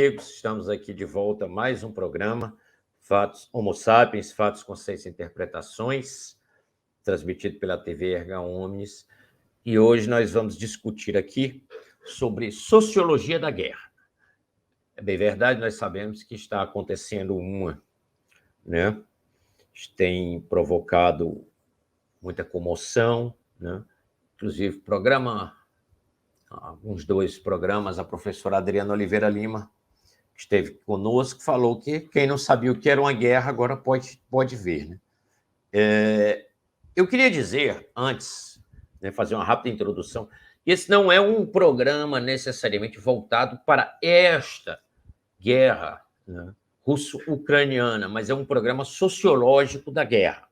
amigos, estamos aqui de volta a mais um programa, Fatos Homo Sapiens, Fatos, Conceitos e Interpretações, transmitido pela TV Erga Omnes, e hoje nós vamos discutir aqui sobre sociologia da guerra. É bem verdade, nós sabemos que está acontecendo uma, né? Tem provocado muita comoção, né? Inclusive, alguns 2 programas, a professora Adriana Oliveira Lima, que esteve conosco, falou que quem não sabia o que era uma guerra agora pode ver, né? Eu queria dizer, antes, né, fazer uma rápida introdução, que esse não é um programa necessariamente voltado para esta guerra, né, russo-ucraniana, mas é um programa sociológico da guerra.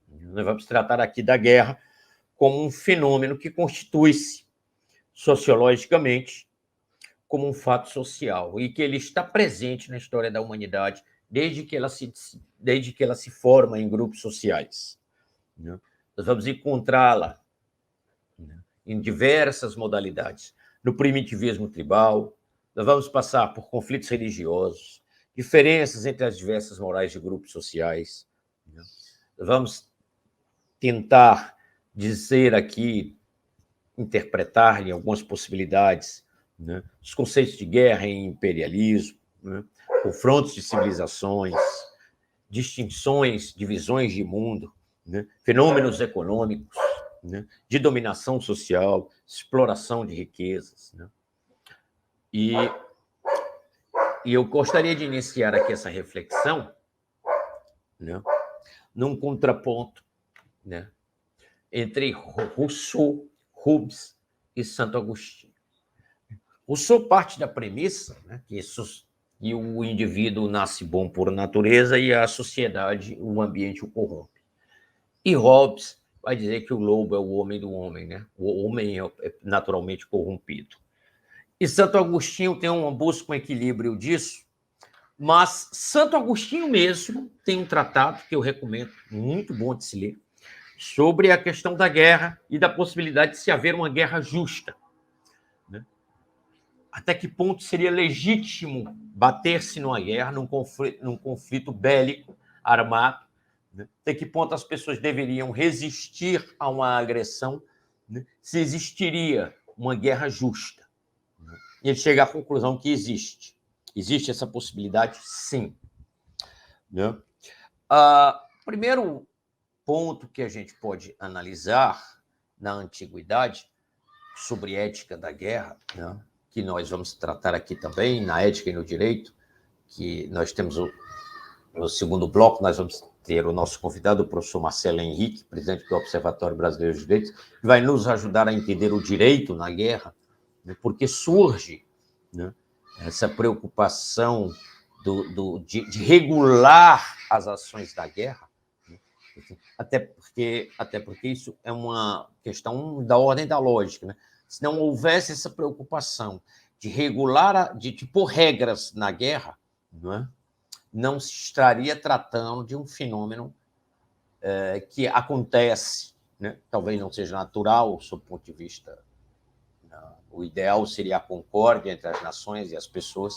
Nós vamos tratar aqui da guerra como um fenômeno que constitui-se sociologicamente como um fato social e que ele está presente na história da humanidade desde que ela se forma em grupos sociais. Nós vamos encontrá-la em diversas modalidades. No primitivismo tribal, nós vamos passar por conflitos religiosos, diferenças entre as diversas morais de grupos sociais. Nós vamos tentar dizer aqui, interpretar em algumas possibilidades, né, os conceitos de guerra e imperialismo, né, confrontos de civilizações, distinções, divisões de mundo, né, fenômenos econômicos, né, de dominação social, exploração de riquezas, né. E eu gostaria de iniciar aqui essa reflexão, né, num contraponto, né, entre Rousseau, Hobbes e Santo Agostinho. Rousseau parte da premissa, né, que o indivíduo nasce bom por natureza e a sociedade, o ambiente o corrompe. E Hobbes vai dizer que o lobo é o homem do homem, né? O homem é naturalmente corrompido. E Santo Agostinho tem uma busca, um equilíbrio disso, mas Santo Agostinho mesmo tem um tratado que eu recomendo, muito bom de se ler, sobre a questão da guerra e da possibilidade de se haver uma guerra justa. Né? Até que ponto seria legítimo bater-se numa guerra, num conflito bélico, armado? Né? Até que ponto as pessoas deveriam resistir a uma agressão? Né? Se existiria uma guerra justa? Né? E ele chega à conclusão que existe. Existe essa possibilidade? Sim. Né? Primeiro ponto que a gente pode analisar na antiguidade sobre ética da guerra, né, que nós vamos tratar aqui também, na ética e no direito, que nós temos no segundo bloco, nós vamos ter o nosso convidado, o professor Marcelo Henrique, presidente do Observatório Brasileiro de Direitos, que vai nos ajudar a entender o direito na guerra, né, porque surge, né, essa preocupação de regular as ações da guerra, até porque isso é uma questão da ordem da lógica, né? Se não houvesse essa preocupação de regular, de pôr regras na guerra, não se estaria tratando de um fenômeno que acontece, né? Talvez não seja natural, sob o ponto de vista. O ideal seria a concórdia entre as nações e as pessoas,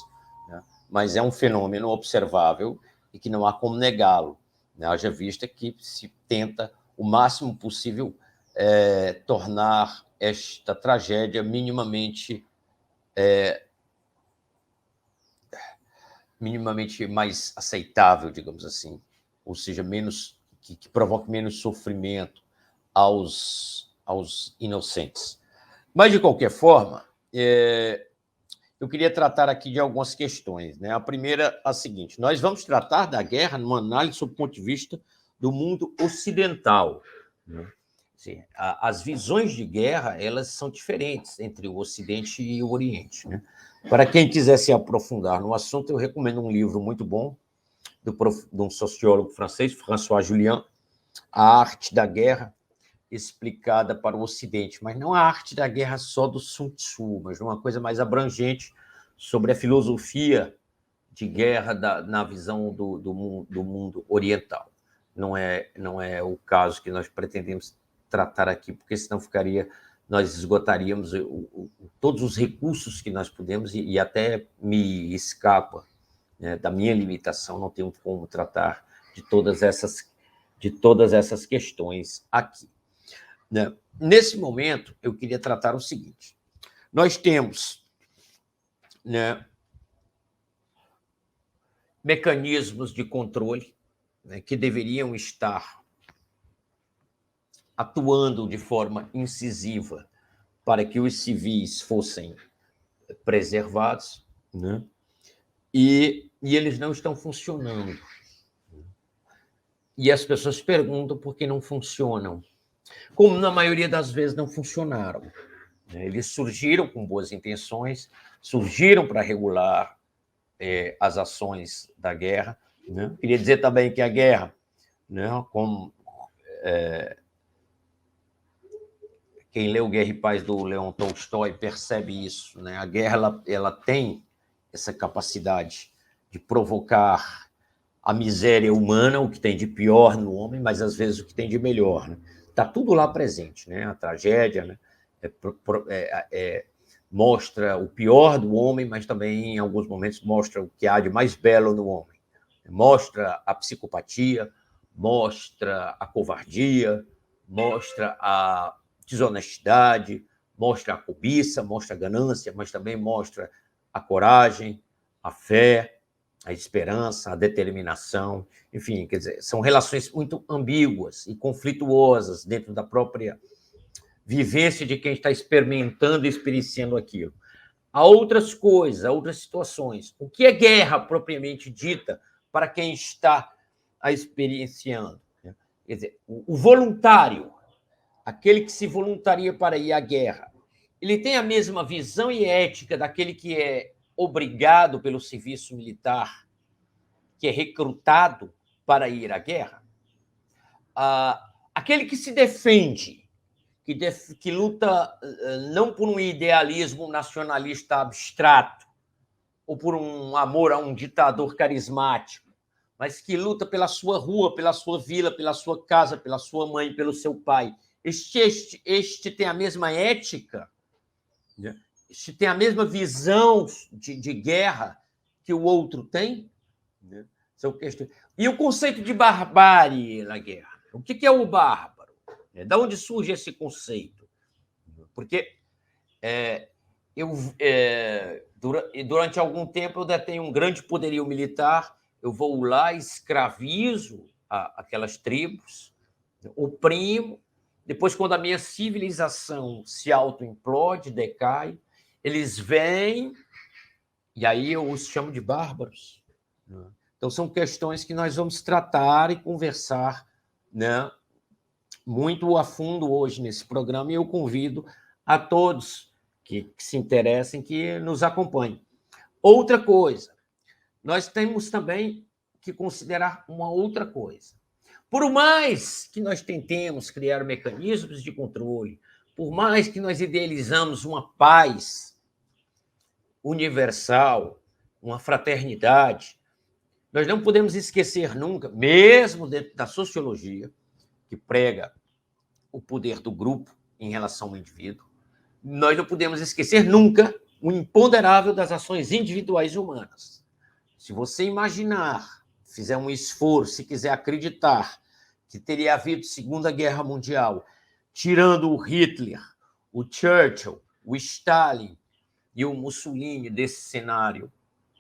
né? Mas é um fenômeno observável e que não há como negá-lo. Haja vista que se tenta o máximo possível tornar esta tragédia minimamente mais aceitável, digamos assim, ou seja, que provoque menos sofrimento aos inocentes. Mas, de qualquer forma, eu queria tratar aqui de algumas questões, né? A primeira, a seguinte: nós vamos tratar da guerra numa análise sob o ponto de vista do mundo ocidental. Né? Assim, as visões de guerra, elas são diferentes entre o Ocidente e o Oriente. Né? Para quem quiser se aprofundar no assunto, eu recomendo um livro muito bom de um sociólogo francês, François Julian, A Arte da Guerra, explicada para o Ocidente, mas não a arte da guerra só do Sun Tzu, mas uma coisa mais abrangente sobre a filosofia de guerra na visão do mundo oriental. Não é o caso que nós pretendemos tratar aqui, porque senão ficaria nós esgotaríamos todos os recursos que nós podemos, e até me escapa, né, da minha limitação, não tenho como tratar de todas essas questões aqui, né? Nesse momento, eu queria tratar o seguinte: nós temos, né, mecanismos de controle, né, que deveriam estar atuando de forma incisiva para que os civis fossem preservados, né? E eles não estão funcionando. E as pessoas perguntam por que não funcionam. Como na maioria das vezes não funcionaram. Eles surgiram com boas intenções, surgiram para regular as ações da guerra, né? Queria dizer também que a guerra, né, como quem leu Guerra e Paz do Leon Tolstói percebe isso, né? A guerra ela tem essa capacidade de provocar a miséria humana, o que tem de pior no homem, mas às vezes o que tem de melhor, né? Está tudo lá presente, né? A tragédia, né? Mostra o pior do homem, mas também, em alguns momentos, mostra o que há de mais belo no homem. Mostra a psicopatia, mostra a covardia, mostra a desonestidade, mostra a cobiça, mostra a ganância, mas também mostra a coragem, a fé, a esperança, a determinação. Enfim, quer dizer, são relações muito ambíguas e conflituosas dentro da própria vivência de quem está experimentando e experienciando aquilo. Há outras coisas, há outras situações. O que é guerra propriamente dita para quem está a experienciando? Quer dizer, o voluntário, aquele que se voluntaria para ir à guerra, ele tem a mesma visão e ética daquele que é obrigado pelo serviço militar, que é recrutado para ir à guerra? Aquele que se defende, que luta não por um idealismo nacionalista abstrato ou por um amor a um ditador carismático, mas que luta pela sua rua, pela sua vila, pela sua casa, pela sua mãe, pelo seu pai. Este tem a mesma ética, este tem a mesma visão de guerra que o outro tem? E o conceito de barbárie na guerra? O que é o bárbaro? De onde surge esse conceito? Porque durante algum tempo eu detenho um grande poderio militar, eu vou lá, escravizo aquelas tribos, oprimo, depois, quando a minha civilização se autoimplode, decai, eles vêm, e aí eu os chamo de bárbaros. Então, são questões que nós vamos tratar e conversar, né, muito a fundo hoje nesse programa, e eu convido a todos que se interessem, que nos acompanhem. Outra coisa, nós temos também que considerar uma outra coisa. Por mais que nós tentemos criar mecanismos de controle, por mais que nós idealizamos uma paz universal, uma fraternidade, nós não podemos esquecer nunca, mesmo dentro da sociologia, que prega o poder do grupo em relação ao indivíduo, nós não podemos esquecer nunca o imponderável das ações individuais humanas. Se você imaginar, fizer um esforço, se quiser acreditar que teria havido Segunda Guerra Mundial, tirando o Hitler, o Churchill, o Stalin e o Mussolini desse cenário,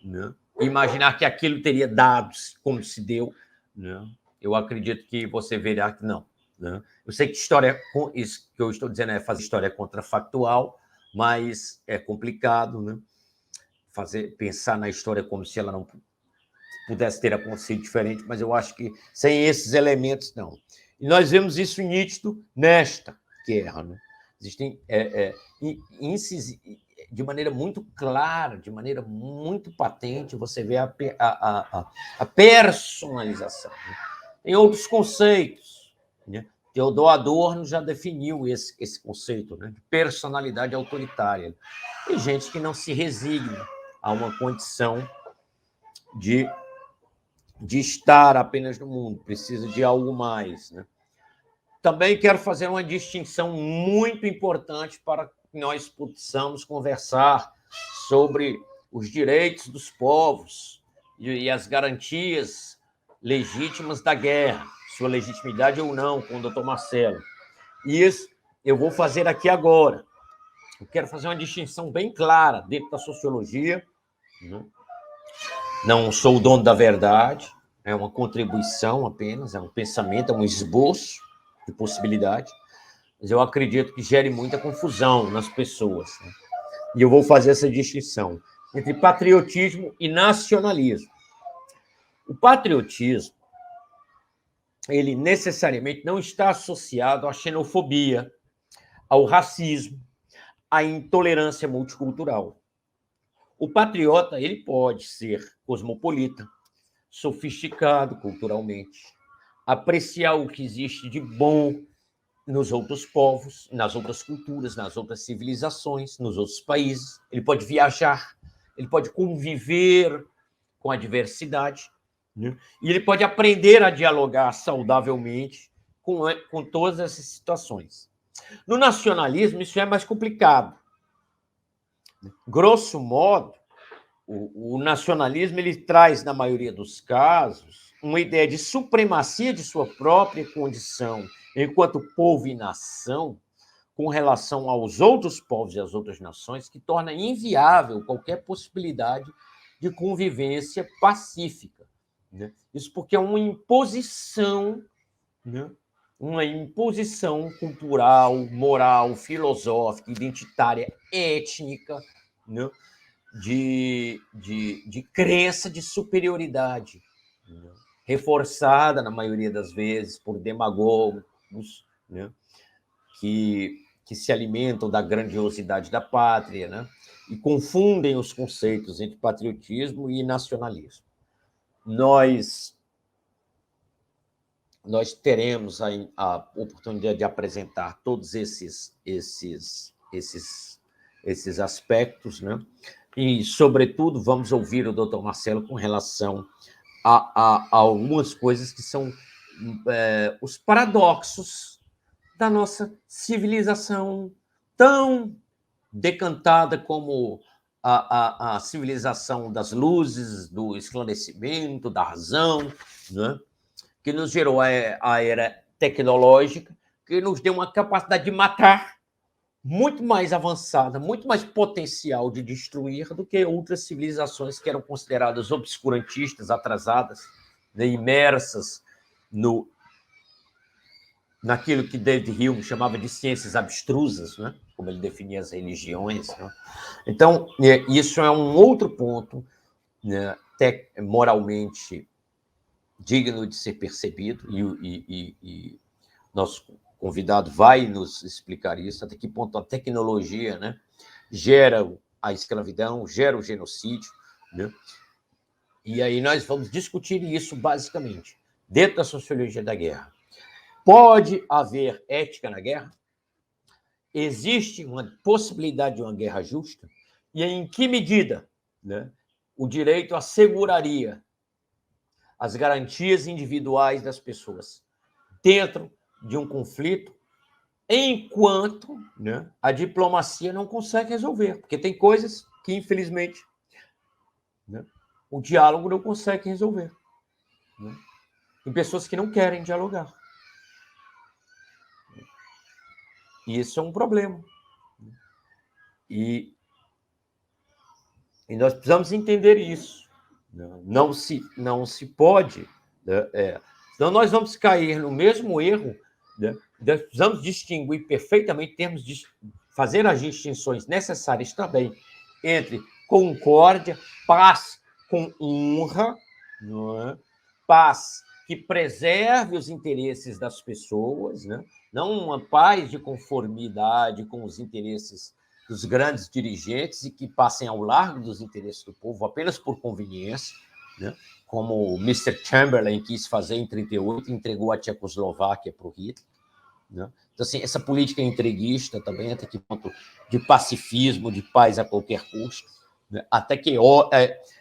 né? Imaginar que aquilo teria dado como se deu, né? Eu acredito que você verá que não. Né? Eu sei que história, isso que eu estou dizendo é fazer história contrafactual, mas é complicado, né? Pensar na história como se ela não pudesse ter acontecido diferente, mas eu acho que sem esses elementos, não. E nós vemos isso nítido nesta guerra. Né? Existem índices de maneira muito clara, de maneira muito patente, você vê a personalização. Né? Tem outros conceitos. Né? Theodor Adorno já definiu esse conceito, né, de personalidade autoritária. Tem gente que não se resigna a uma condição de estar apenas no mundo, precisa de algo mais. Né? também quero fazer uma distinção muito importante para que nós possamos conversar sobre os direitos dos povos e as garantias legítimas da guerra, sua legitimidade ou não, com o doutor Marcelo. E isso eu vou fazer aqui agora. Eu quero fazer uma distinção bem clara dentro da sociologia. Não sou o dono da verdade, é uma contribuição apenas, é um pensamento, é um esboço de possibilidade, mas eu acredito que gere muita confusão nas pessoas. Né? E eu vou fazer essa distinção entre patriotismo e nacionalismo. O patriotismo, ele necessariamente não está associado à xenofobia, ao racismo, à intolerância multicultural. O patriota, ele pode ser cosmopolita, sofisticado culturalmente, apreciar o que existe de bom nos outros povos, nas outras culturas, nas outras civilizações, nos outros países. Ele pode viajar, ele pode conviver com a diversidade, né? E ele pode aprender a dialogar saudavelmente com todas essas situações. No nacionalismo, isso é mais complicado. Grosso modo, o nacionalismo ele traz, na maioria dos casos, uma ideia de supremacia de sua própria condição enquanto povo e nação com relação aos outros povos e às outras nações, que torna inviável qualquer possibilidade de convivência pacífica. Né? Isso porque é uma imposição, né? Uma imposição cultural, moral, filosófica, identitária, étnica, né? de crença de superioridade, né? Reforçada, na maioria das vezes, por demagogos, né? que se alimentam da grandiosidade da pátria, né? E confundem os conceitos entre patriotismo e nacionalismo. Nós teremos a oportunidade de apresentar todos esses aspectos, né? E, sobretudo, vamos ouvir o doutor Marcelo com relação a algumas coisas que são os paradoxos da nossa civilização tão decantada como a civilização das luzes, do esclarecimento, da razão, né? Que nos gerou a era tecnológica, que nos deu uma capacidade de matar muito mais avançada, muito mais potencial de destruir do que outras civilizações que eram consideradas obscurantistas, atrasadas, né, imersas naquilo que David Hume chamava de ciências abstrusas, né, como ele definia as religiões. Né? Então, isso é um outro ponto, né, moralmente digno de ser percebido, e nosso convidado vai nos explicar isso, até que ponto a tecnologia, né, gera a escravidão, gera o genocídio, né? E aí nós vamos discutir isso basicamente dentro da sociologia da guerra. Pode haver ética na guerra? Existe uma possibilidade de uma guerra justa? E em que medida, né, o direito asseguraria as garantias individuais das pessoas dentro de um conflito, enquanto, né, a diplomacia não consegue resolver, porque tem coisas que, infelizmente, né, o diálogo não consegue resolver. Né? Tem pessoas que não querem dialogar. E isso é um problema. E nós precisamos entender isso. Não se pode... Senão nós vamos cair no mesmo erro. Né? Nós precisamos distinguir perfeitamente, temos de fazer as distinções necessárias também entre concórdia, paz com honra, não é? Paz que preserve os interesses das pessoas, né? Não uma paz de conformidade com os interesses dos grandes dirigentes e que passem ao largo dos interesses do povo apenas por conveniência, né? Como o Mr. Chamberlain quis fazer em 1938, entregou a Tchecoslováquia para o Hitler. Né? Então, assim, essa política entreguista também, até que ponto de pacifismo, de paz a qualquer custo, né? Até que...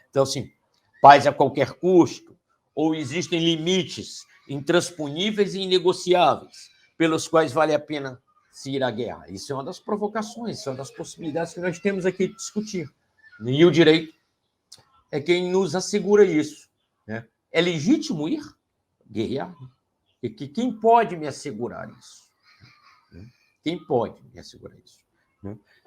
Então, assim, paz a qualquer custo, ou existem limites intransponíveis e inegociáveis. pelos quais vale a pena se ir à guerra. Isso é uma das provocações, isso é uma das possibilidades que nós temos aqui de discutir. E o direito é quem nos assegura isso, né? É legítimo ir guerrear? E quem pode me assegurar isso? Quem pode me assegurar isso?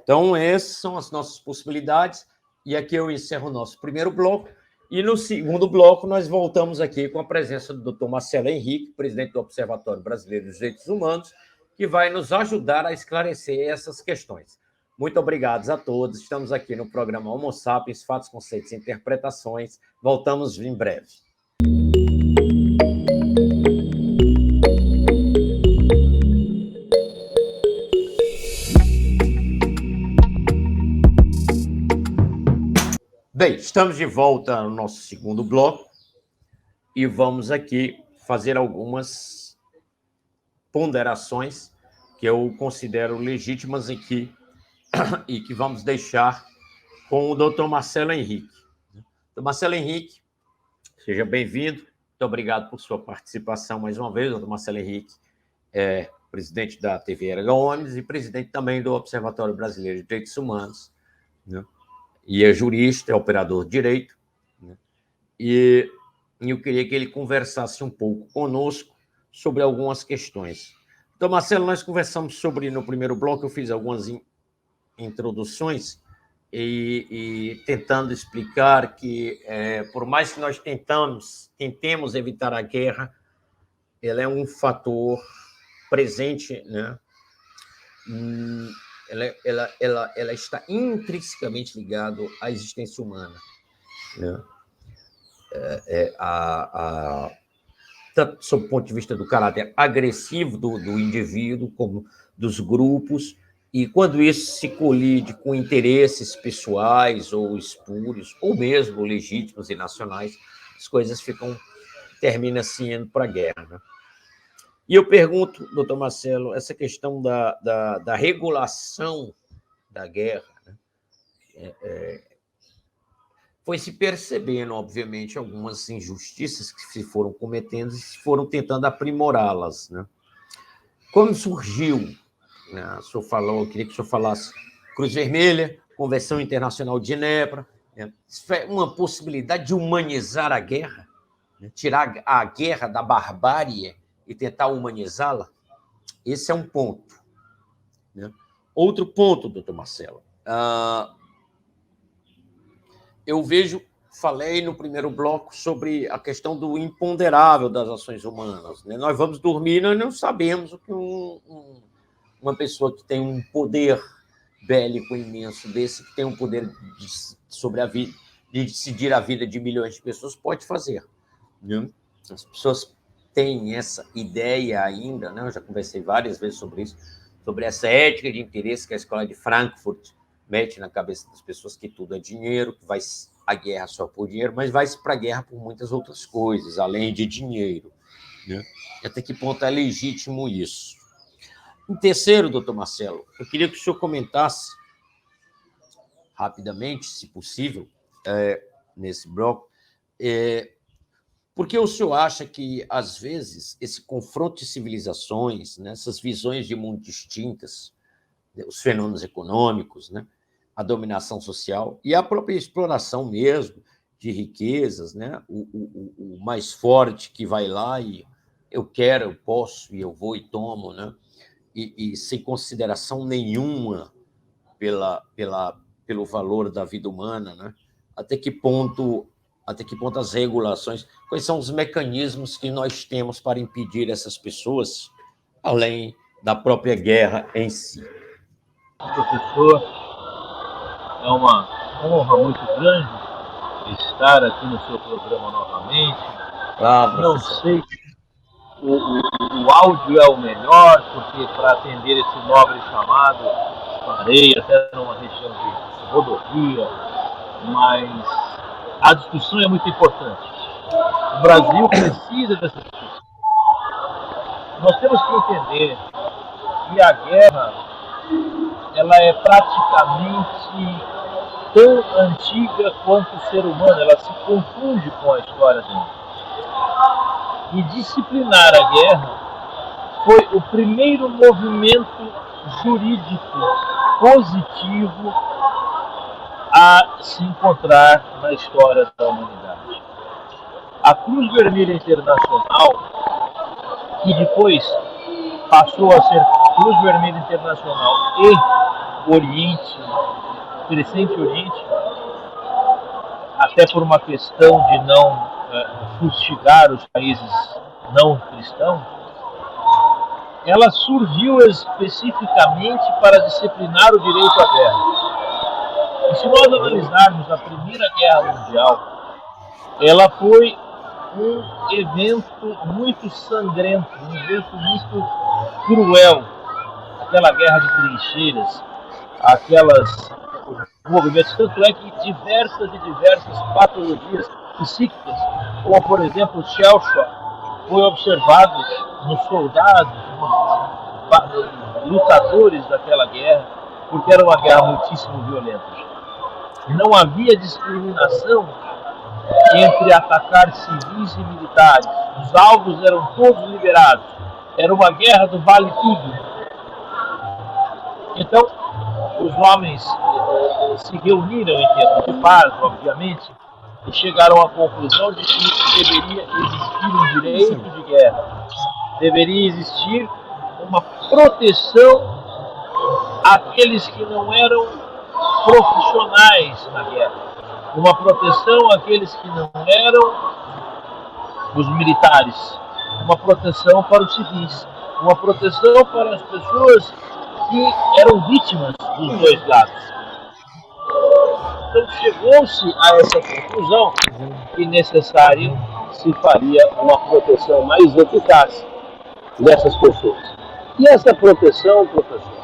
Então, essas são as nossas possibilidades, e aqui eu encerro o nosso primeiro bloco, e no segundo bloco nós voltamos aqui com a presença do Dr. Marcelo Henrique, presidente do Observatório Brasileiro dos Direitos Humanos, que vai nos ajudar a esclarecer essas questões. Muito obrigado a todos. Estamos aqui no programa Homo Sapiens, Fatos, Conceitos e Interpretações. Voltamos em breve. Bem, estamos de volta no nosso segundo bloco e vamos aqui fazer algumas ponderações que eu considero legítimas aqui e que vamos deixar com o Dr. Marcelo Henrique. Dr. Marcelo Henrique, seja bem-vindo. Muito obrigado por sua participação mais uma vez. O Dr. Marcelo Henrique é presidente da TV Era Gomes e presidente também do Observatório Brasileiro de Direitos Humanos, né? E é jurista, é operador de direito, né? E eu queria que ele conversasse um pouco conosco sobre algumas questões. Então, Marcelo, nós conversamos sobre, no primeiro bloco, eu fiz algumas introduções e tentando explicar que, por mais que nós tentemos evitar a guerra, ela é um fator presente, né? Ela está intrinsecamente ligada à existência humana, né? Tanto sob o ponto de vista do caráter agressivo do indivíduo, como dos grupos, e quando isso se colide com interesses pessoais ou espúrios, ou mesmo legítimos e nacionais, as coisas terminam se indo para a guerra, né? E eu pergunto, doutor Marcelo, essa questão da regulação da guerra, né? Foi se percebendo, obviamente, algumas injustiças que se foram cometendo e se foram tentando aprimorá-las, né? Quando surgiu, né, o senhor falou, eu queria que o senhor falasse Cruz Vermelha, Convenção Internacional de Genebra, né? Isso é uma possibilidade de humanizar a guerra, né? Tirar a guerra da barbárie e tentar humanizá-la. Esse é um ponto, né? Outro ponto, doutor Marcelo. Eu falei no primeiro bloco sobre a questão do imponderável das ações humanas, né? Nós vamos dormir, nós não sabemos o que uma pessoa que tem um poder bélico imenso desse, que tem um poder sobre a vida, de decidir a vida de milhões de pessoas, pode fazer, né? As pessoas têm essa ideia ainda, né? Eu já conversei várias vezes sobre isso, sobre essa ética de interesse que a escola de Frankfurt mete na cabeça das pessoas, que tudo é dinheiro, que vai a guerra só por dinheiro, mas vai para a guerra por muitas outras coisas, além de dinheiro, né? Até que ponto é legítimo isso? Em terceiro, doutor Marcelo, eu queria que o senhor comentasse rapidamente, se possível, nesse bloco, porque o senhor acha que, às vezes, esse confronto de civilizações, né, essas visões de mundo distintas, os fenômenos econômicos, né, a dominação social e a própria exploração mesmo de riquezas, né, o mais forte que vai lá e eu quero, eu posso, e eu vou e tomo, né, e sem consideração nenhuma pelo valor da vida humana, né? Até que ponto as regulações, quais são os mecanismos que nós temos para impedir essas pessoas, além da própria guerra em si? Professor, é uma honra muito grande estar aqui no seu programa novamente. Não sei, o áudio é o melhor, porque para atender esse nobre chamado, parei até numa região de rodovia, mas a discussão é muito importante. O Brasil precisa dessa discussão. Nós temos que entender que a guerra ela é praticamente tão antiga quanto o ser humano, ela se confunde com a história dele. E disciplinar a guerra foi o primeiro movimento jurídico positivo a se encontrar na história da humanidade. A Cruz Vermelha Internacional, que depois passou a ser Cruz Vermelha Internacional e Oriente, Crescente Oriente, até por uma questão de não fustigar os países não cristãos, ela surgiu especificamente para disciplinar o direito à guerra. E se nós analisarmos a Primeira Guerra Mundial, ela foi um evento muito sangrento, um evento muito cruel. Aquela guerra de trincheiras, aquelas movimentos, tanto é que diversas patologias psíquicas, como por exemplo o Shell-shock, foi observado nos soldados, nos lutadores daquela guerra, porque era uma guerra muitíssimo violenta. Não havia discriminação entre atacar civis e militares. Os alvos eram todos liberados. Era uma guerra do vale tudo. Então, os homens se reuniram em termos de paz, obviamente, e chegaram à conclusão de que deveria existir um direito de guerra. Deveria existir uma proteção àqueles que não eram profissionais na guerra. Uma proteção àqueles que não eram os militares. Uma proteção para os civis. Uma proteção para as pessoas que eram vítimas dos dois lados. Então chegou-se a essa conclusão que necessário se faria uma proteção mais eficaz dessas pessoas. E essa proteção, professor,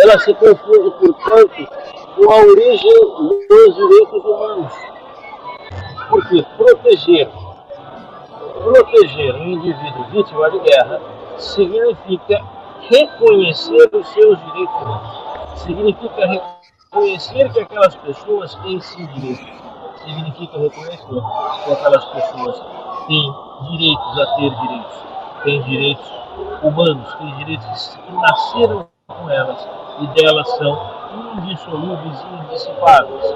ela se confunde, portanto, com a origem dos direitos humanos. Porque proteger um indivíduo vítima de guerra significa reconhecer os seus direitos humanos. Significa reconhecer que aquelas pessoas têm sim direitos. Significa reconhecer que aquelas pessoas têm direitos a ter direitos. Têm direitos humanos, têm direitos que nasceram com elas e delas são indissolúveis e indissipáveis.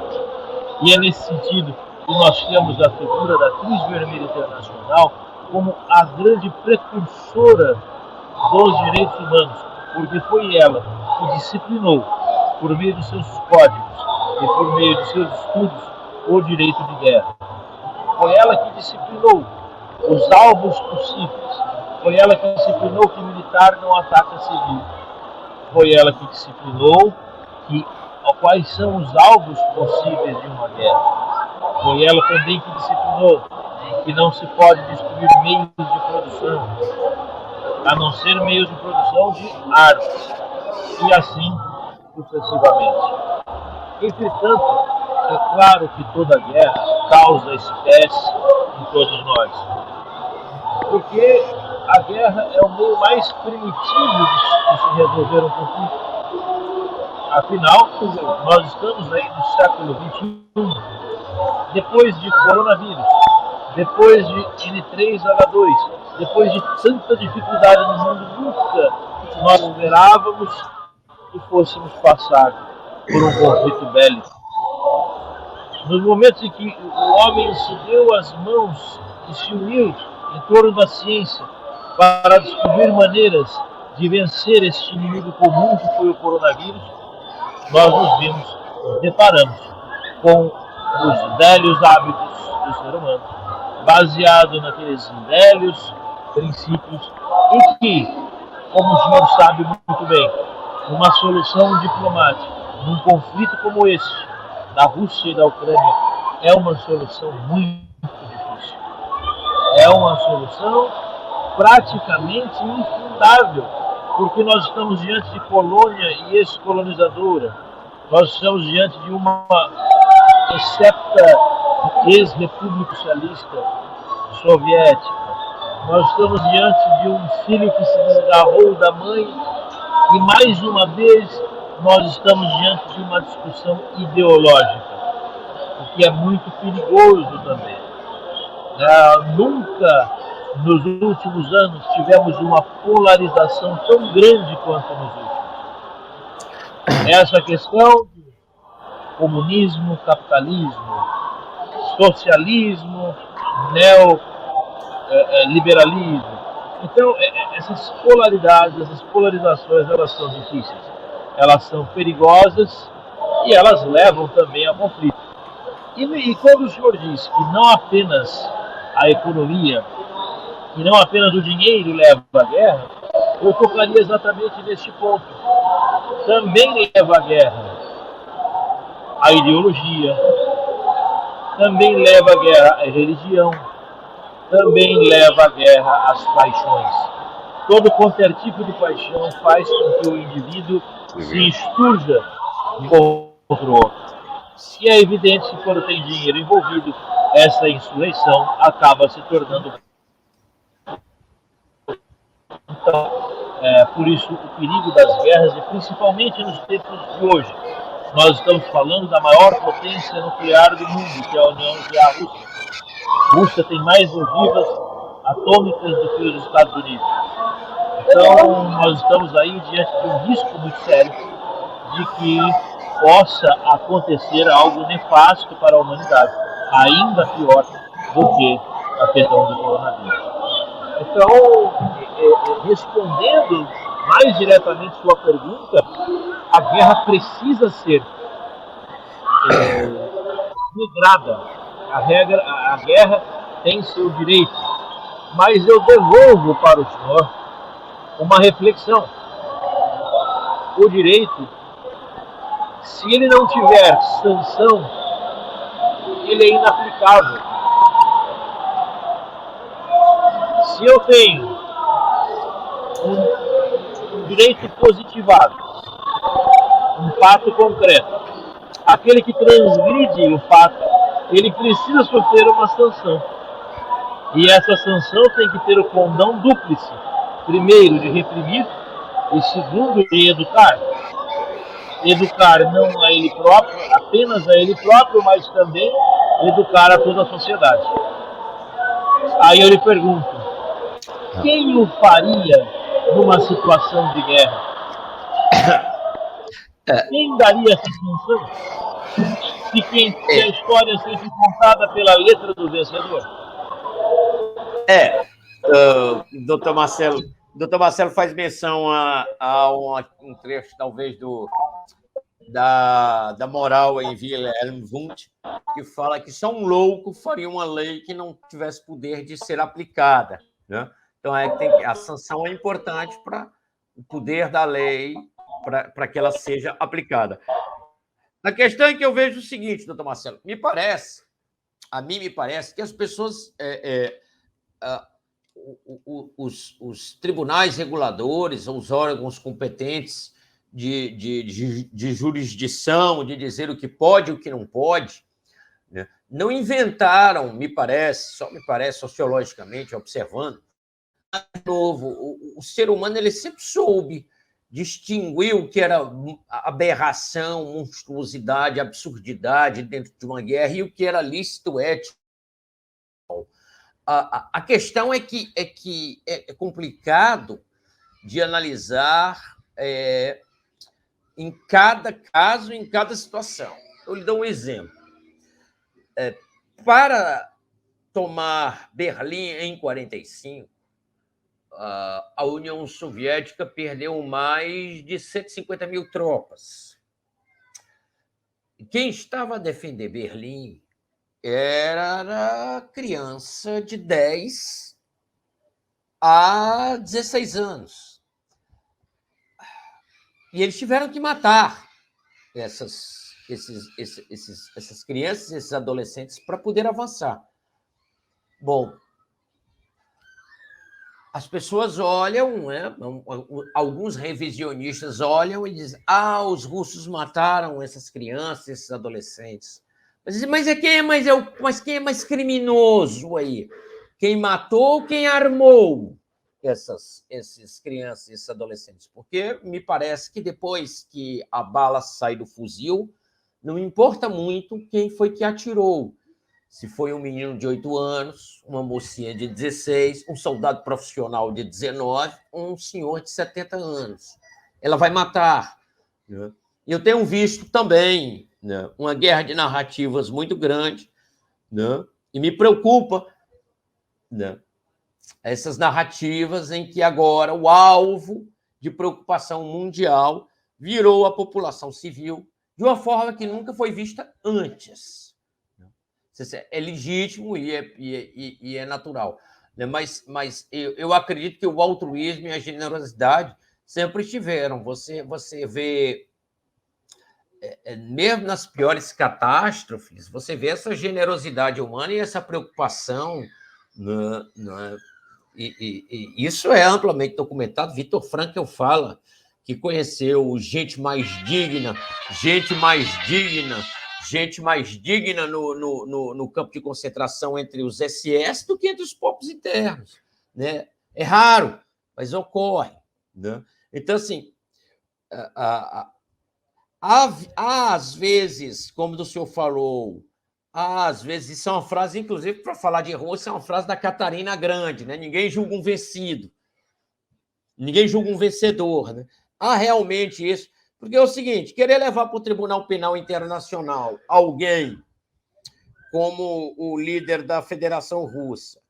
E é nesse sentido que nós temos a figura da Cruz Vermelha Internacional como a grande precursora dos direitos humanos, porque foi ela que disciplinou, por meio dos seus códigos e por meio dos seus estudos, o direito de guerra. Foi ela que disciplinou os alvos possíveis. Foi ela que disciplinou que militar não ataca civil. Foi ela que disciplinou quais são os alvos possíveis de uma guerra. Foi ela também que disciplinou que não se pode destruir meios de produção, a não ser meios de produção de armas, e assim sucessivamente. Entretanto, é claro que toda guerra causa espécie em todos nós, porque a guerra é o meio mais primitivo de se resolver um conflito. Afinal, nós estamos aí no século XXI, depois de coronavírus, depois de N3H2, depois de tanta dificuldade no mundo, nunca nós esperávamos que fôssemos passar por um conflito bélico. Nos momentos em que o homem se deu as mãos e se uniu em torno da ciência para descobrir maneiras de vencer este inimigo comum que foi o coronavírus, nós nos deparamos com os velhos hábitos do ser humano, baseado naqueles velhos princípios, e que, como o senhor sabe muito bem, uma solução diplomática num conflito como este, da Rússia e da Ucrânia, é uma solução muito difícil. É uma solução praticamente infundável, porque nós estamos diante de colônia e ex-colonizadora, nós estamos diante de uma excepta ex-república socialista soviética, nós estamos diante de um filho que se desgarrou da mãe e, mais uma vez, nós estamos diante de uma discussão ideológica, o que é muito perigoso também. Nunca, nos últimos anos, tivemos uma polarização tão grande quanto nos últimos. Essa questão de comunismo, capitalismo, socialismo, neoliberalismo. Então, essas polaridades, essas polarizações, elas são difíceis, elas são perigosas e elas levam também a conflito. E quando o senhor diz que não apenas a economia e não apenas o dinheiro leva à guerra, eu tocaria exatamente neste ponto. Também leva à guerra a ideologia, também leva à guerra a religião, também leva à guerra as paixões. Todo qualquer tipo de paixão faz com que o indivíduo se insurja contra o outro. E é evidente que quando tem dinheiro envolvido, essa insurreição acaba se tornando. Então, por isso o perigo das guerras, e principalmente nos tempos de hoje. Nós estamos falando da maior potência nuclear do mundo, que é a União e a Rússia. A Rússia tem mais ogivas atômicas do que os Estados Unidos. Então, nós estamos aí diante de um risco muito sério de que possa acontecer algo nefasto para a humanidade, ainda pior do que a questão do coronavírus. Então, respondendo mais diretamente sua pergunta, a guerra precisa ser regrada. A guerra tem seu direito, mas eu devolvo para o senhor uma reflexão. O direito, se ele não tiver sanção, ele é inaplicável. Se eu tenho um direito positivado, um fato concreto, aquele que transgride o fato, ele precisa sofrer uma sanção. E essa sanção tem que ter o condão dúplice. Primeiro, de reprimir, e segundo, de educar. Educar não a ele próprio, apenas a ele próprio, mas também educar a toda a sociedade. Aí eu lhe pergunto, quem o faria numa situação de guerra? Quem daria essa sanção? Se a história seja contada pela letra do vencedor? Doutor Marcelo faz menção a um trecho, talvez, da moral em Wilhelm Wundt, que fala que só um louco faria uma lei que não tivesse poder de ser aplicada, né? Então, a sanção é importante para o poder da lei, para que ela seja aplicada. A questão é que eu vejo o seguinte, doutor Marcelo, a mim me parece que as pessoas, os tribunais reguladores, os órgãos competentes de jurisdição, de dizer o que pode e o que não pode, né, não inventaram, só me parece, sociologicamente, observando, novo. O ser humano ele sempre soube distinguir o que era aberração, monstruosidade, absurdidade dentro de uma guerra e o que era lícito, ético. A questão é que é complicado de analisar em cada caso, em cada situação. Eu lhe dou um exemplo. Para tomar Berlim em 1945, a União Soviética perdeu mais de 150 mil tropas. Quem estava a defender Berlim era criança de 10 a 16 anos. E eles tiveram que matar essas crianças, esses adolescentes, para poder avançar. Bom, as pessoas olham, né? Alguns revisionistas olham e dizem: os russos mataram essas crianças, esses adolescentes. Mas quem é mais criminoso aí? Quem matou ou quem armou esses crianças, esses adolescentes? Porque me parece que depois que a bala sai do fuzil, não importa muito quem foi que atirou. se foi um menino de 8 anos, uma mocinha de 16, um soldado profissional de 19, um senhor de 70 anos. Ela vai matar. Né? E eu tenho visto também, né, uma guerra de narrativas muito grande, né, e me preocupa, né, essas narrativas em que agora o alvo de preocupação mundial virou a população civil de uma forma que nunca foi vista antes. É legítimo e é natural. Né? Mas eu acredito que o altruísmo e a generosidade sempre estiveram. Você vê, mesmo nas piores catástrofes, você vê essa generosidade humana e essa preocupação. E isso é amplamente documentado. Viktor Frankl fala que conheceu gente mais digna no campo de concentração entre os SS do que entre os povos internos. Né? É raro, mas ocorre. Né? Então, assim, às vezes, como o senhor falou, às vezes, isso é uma frase, inclusive, para falar de Rússia, é uma frase da Catarina Grande, né? Ninguém julga um vencido, ninguém julga um vencedor. Né? Há realmente isso. Porque é o seguinte, querer levar para o Tribunal Penal Internacional alguém como o líder da Federação Russa,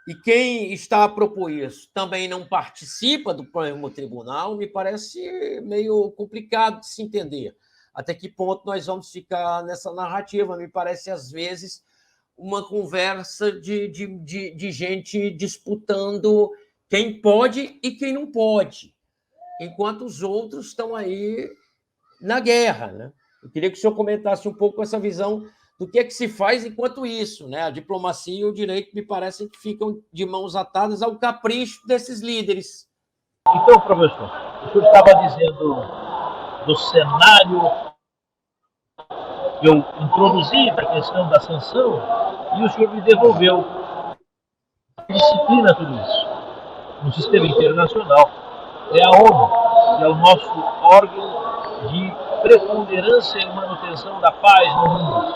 e quem está a propor isso também não participa do próximo tribunal, me parece meio complicado de se entender. Até que ponto nós vamos ficar nessa narrativa? Me parece, às vezes, uma conversa de gente disputando quem pode e quem não pode, enquanto os outros estão aí na guerra. Né? Eu queria que o senhor comentasse um pouco essa visão do que é que se faz enquanto isso. Né? A diplomacia e o direito me parecem que ficam de mãos atadas ao capricho desses líderes. Então, professor, o senhor estava dizendo do cenário que eu introduzi para a questão da sanção e o senhor me devolveu. Disciplina tudo isso. No sistema internacional é a ONU, que é o nosso órgão de preponderância e manutenção da paz no mundo.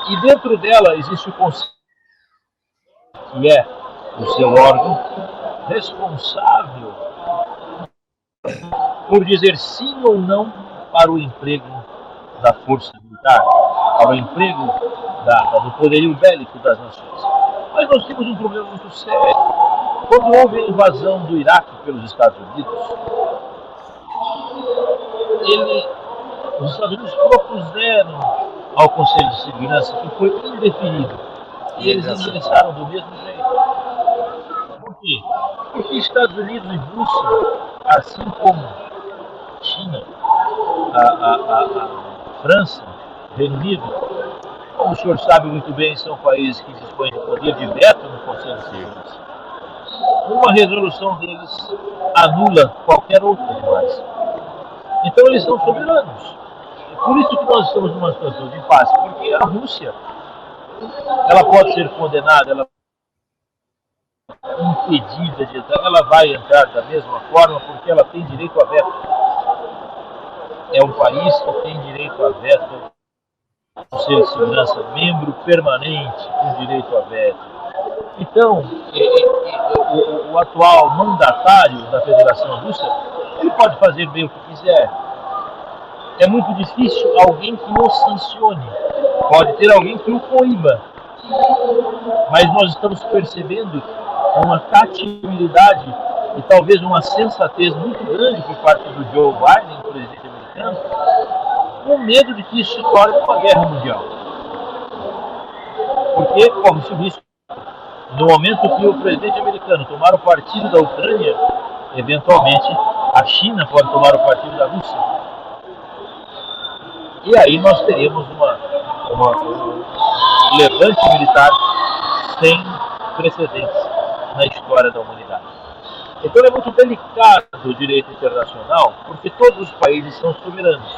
E dentro dela existe o Conselho, que é o seu órgão responsável por dizer sim ou não para o emprego da força militar, para o emprego do poderio bélico das nações. Mas nós temos um problema muito sério. Quando houve a invasão do Iraque pelos Estados Unidos, os Estados Unidos propuseram ao Conselho de Segurança que foi indefinido. E eles ingressaram do mesmo jeito. Por quê? Porque Estados Unidos e Rússia, assim como China, a França, Reino Unido, como o senhor sabe muito bem, são países que dispõem de poder de veto no Conselho de Segurança. Uma resolução deles anula qualquer outra demais. Então eles são soberanos. Por isso que nós estamos numa situação de impasse, porque a Rússia, ela pode ser condenada, ela é impedida de entrar, ela vai entrar da mesma forma porque ela tem direito a veto. É um país que tem direito a veto, Conselho de Segurança, membro permanente com direito a veto. Então, o atual mandatário da Federação Russa, ele pode fazer bem o que quiser. É muito difícil alguém que o sancione. Pode ter alguém que o coíba. Mas nós estamos percebendo uma catibilidade e talvez uma sensatez muito grande por parte do Joe Biden, presidente americano, com medo de que isso se torne uma guerra mundial. Porque, como se disse, no momento que o presidente americano tomar o partido da Ucrânia, eventualmente a China pode tomar o partido da Rússia. E aí nós teremos um levante militar sem precedentes na história da humanidade. Então é muito delicado o direito internacional, porque todos os países são soberanos.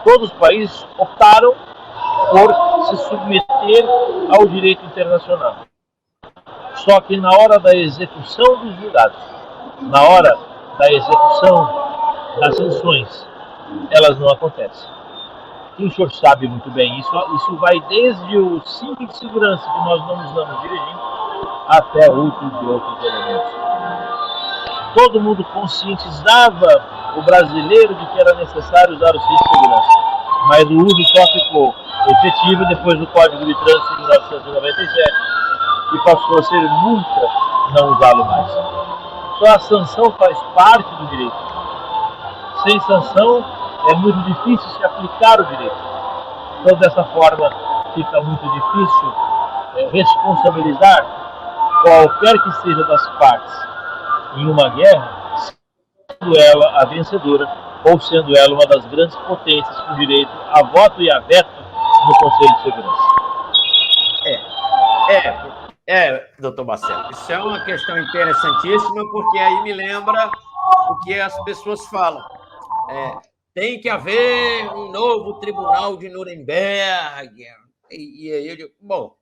Todos os países optaram por se submeter ao direito internacional. Só que na hora da execução dos julgados, na hora da execução das sanções, elas não acontecem. E o senhor sabe muito bem, isso vai desde o cinto de segurança que nós não estamos dirigindo até outros elementos. Todo mundo conscientizava o brasileiro de que era necessário usar o cinto de segurança, mas o uso só ficou efetivo depois do Código de Trânsito de 1997 e passou a ser multa não usá-lo mais. Então a sanção faz parte do direito. Sem sanção é muito difícil se aplicar o direito. Então dessa forma fica muito difícil responsabilizar qualquer que seja das partes em uma guerra, sendo ela a vencedora ou sendo ela uma das grandes potências com direito a voto e a veto no Conselho de Segurança. Doutor Marcelo, isso é uma questão interessantíssima, porque aí me lembra o que as pessoas falam. Tem que haver um novo tribunal de Nuremberg. E aí eu digo, bom,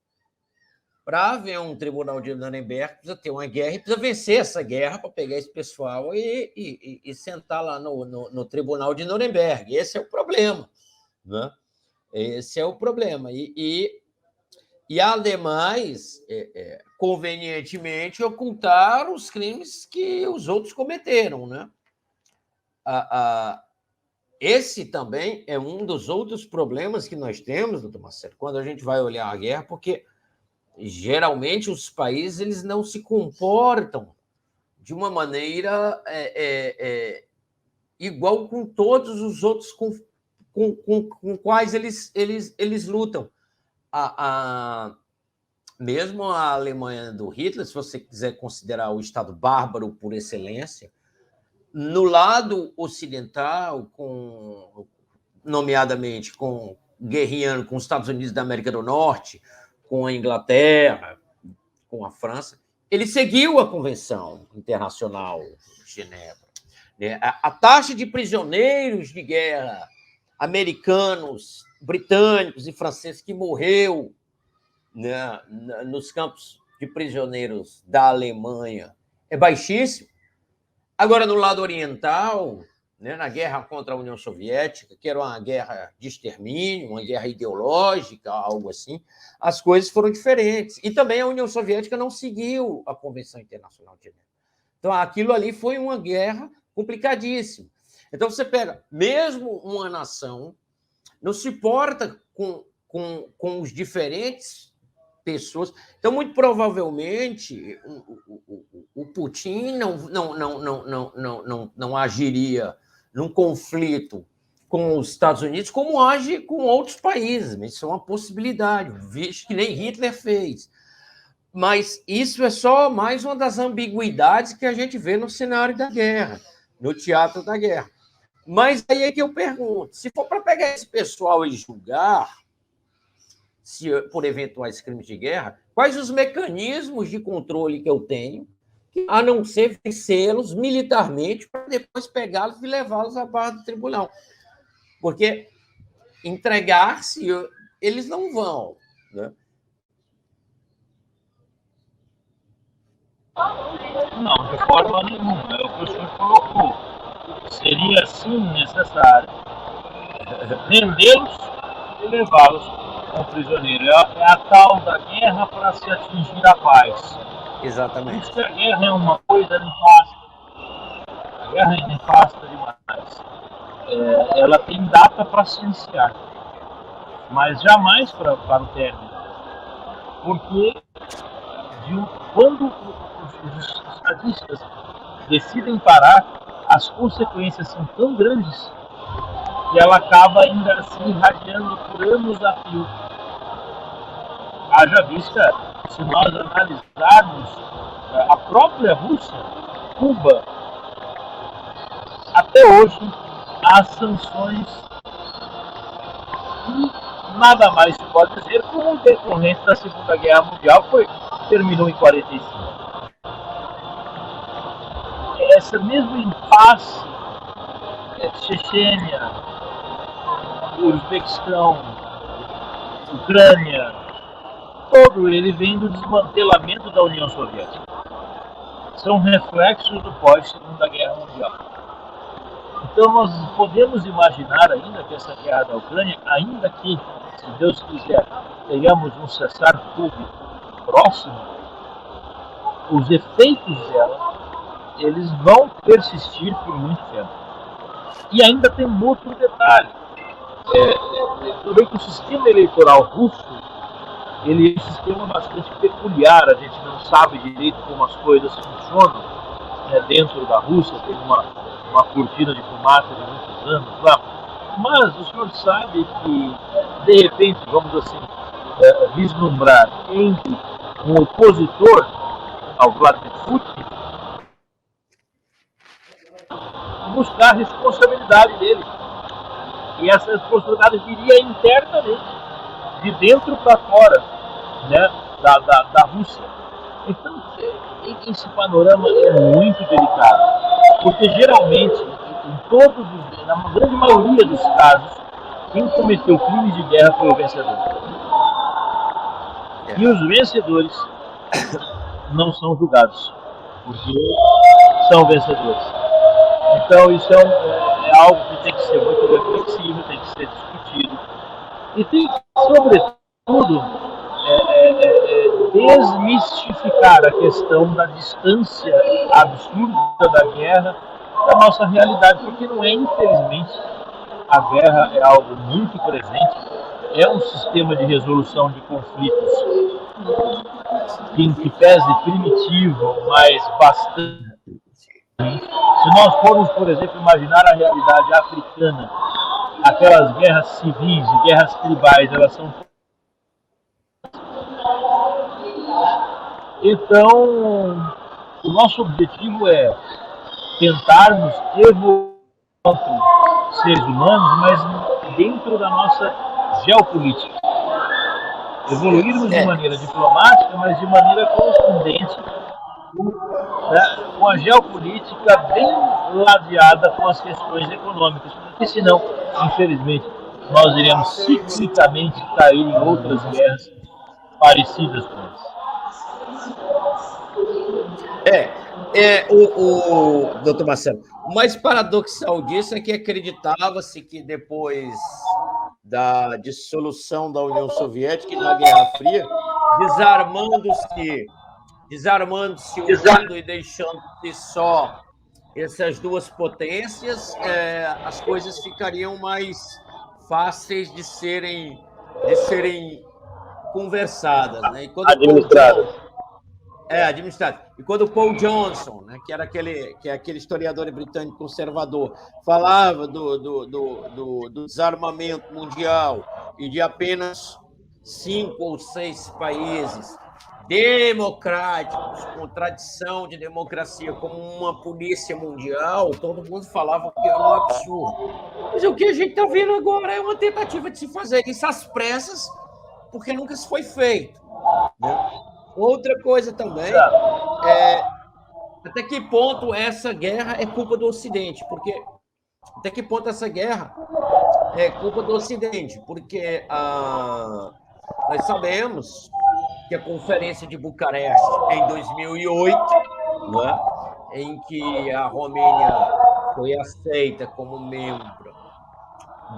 para haver um tribunal de Nuremberg, precisa ter uma guerra e precisa vencer essa guerra para pegar esse pessoal e sentar lá no tribunal de Nuremberg. Esse é o problema, né? Esse é o problema. E ademais, convenientemente, ocultar os crimes que os outros cometeram, né? Esse também é um dos outros problemas que nós temos, doutor Marcelo, quando a gente vai olhar a guerra, porque geralmente os países eles não se comportam de uma maneira igual com todos os outros com quais eles lutam. Mesmo a Alemanha do Hitler, se você quiser considerar o Estado bárbaro por excelência, no lado ocidental, nomeadamente guerreando com os Estados Unidos da América do Norte, com a Inglaterra, com a França, ele seguiu a Convenção Internacional de Genebra. A taxa de prisioneiros de guerra americanos, britânicos e franceses que morreu, né, nos campos de prisioneiros da Alemanha é baixíssimo. Agora, no lado oriental, né, na guerra contra a União Soviética, que era uma guerra de extermínio, uma guerra ideológica, algo assim, as coisas foram diferentes. E também a União Soviética não seguiu a Convenção Internacional de Genebra. Então, aquilo ali foi uma guerra complicadíssima. Então, você pega, mesmo uma nação não se porta com os diferentes pessoas. Então, muito provavelmente, o Putin não agiria num conflito com os Estados Unidos como age com outros países. Isso é uma possibilidade, visto que nem Hitler fez. Mas isso é só mais uma das ambiguidades que a gente vê no cenário da guerra, no teatro da guerra. Mas aí é que eu pergunto, se for para pegar esse pessoal e julgar por eventuais crimes de guerra, quais os mecanismos de controle que eu tenho, a não ser vencê-los militarmente para depois pegá-los e levá-los à barra do tribunal? Porque entregar-se, eles não vão, né? Não, de forma nenhuma. É o que o senhor colocou. Seria, sim, necessário rendê-los e levá-los como prisioneiro. É a tal da guerra para se atingir a paz. Exatamente. Porque a guerra é uma coisa nefasta. A guerra é nefasta demais. Ela tem data para se iniciar, mas jamais para o término. Porque quando os estadistas decidem parar, as consequências são tão grandes que ela acaba ainda se irradiando por anos a fio. Haja vista, se nós analisarmos a própria Rússia, Cuba, até hoje, há sanções e nada mais se pode dizer como decorrente da Segunda Guerra Mundial, que terminou em 1945. Essa mesma impasse, Chechênia, Uzbequistão, Ucrânia, todo ele vem do desmantelamento da União Soviética. São reflexos do pós-Segunda Guerra Mundial. Então, nós podemos imaginar ainda que essa guerra da Ucrânia, ainda que, se Deus quiser, tenhamos um cessar-fogo próximo, os efeitos dela, eles vão persistir por muito tempo. E ainda tem um outro detalhe. Também que o sistema eleitoral russo, ele é um sistema bastante peculiar, a gente não sabe direito como as coisas funcionam, né, dentro da Rússia, tem uma cortina de fumaça de muitos anos lá, mas o senhor sabe que, de repente, vamos assim, vislumbrar entre um opositor ao Vladimir Putin, buscar a responsabilidade dele. E essa responsabilidade viria internamente, de dentro para fora, né, da Rússia. Então, esse panorama é muito delicado, porque geralmente, na grande maioria dos casos, quem cometeu crimes de guerra foi o vencedor. E os vencedores não são julgados, porque são vencedores. Então, isso é algo que tem que ser muito reflexivo, tem que ser discutido. E tem que, sobretudo, desmistificar a questão da distância absurda da guerra da nossa realidade, porque não é, infelizmente, a guerra é algo muito presente, é um sistema de resolução de conflitos que pese primitivo, mas bastante. Se nós formos, por exemplo, imaginar a realidade africana, aquelas guerras civis e guerras tribais, elas são... Então, o nosso objetivo é tentarmos evoluir como seres humanos, mas dentro da nossa geopolítica. Evoluirmos de maneira diplomática, mas de maneira contundente, com a geopolítica bem ladeada com as questões econômicas, porque senão, infelizmente, nós iremos ciclicamente cair em outras guerras parecidas com essa. Doutor Marcelo, o mais paradoxal disso é que acreditava-se que depois da dissolução da União Soviética e da Guerra Fria, desarmando-se o mundo e deixando-se só essas duas potências, as coisas ficariam mais fáceis de serem conversadas, né? Administradas. Administrado. E quando o Paul Johnson, né, que é aquele historiador britânico conservador, falava do desarmamento mundial e de apenas 5 ou 6 países democráticos, com tradição de democracia, como uma polícia mundial, todo mundo falava que era um absurdo. Mas o que a gente está vendo agora é uma tentativa de se fazer isso às pressas, porque nunca se foi feito, né? Outra coisa também até que ponto essa guerra é culpa do Ocidente, porque até que ponto essa guerra é culpa do Ocidente, porque nós sabemos que a Conferência de Bucareste, em 2008, né, em que a Romênia foi aceita como membro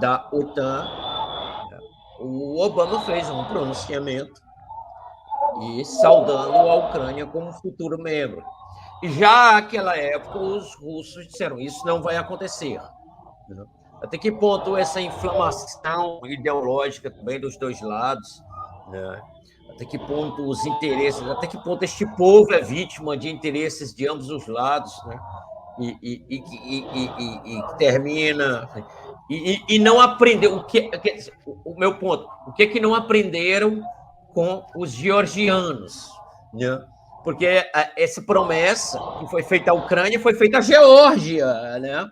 da OTAN, o Obama fez um pronunciamento e saudando a Ucrânia como futuro membro. E já naquela época, os russos disseram isso não vai acontecer. Até que ponto essa inflamação ideológica também dos dois lados, né? Até que ponto os interesses, até que ponto este povo é vítima de interesses de ambos os lados, né? E termina... E não aprendeu... O meu ponto, o que não aprenderam com os georgianos, né? Porque essa promessa que foi feita à Ucrânia foi feita à Geórgia, né?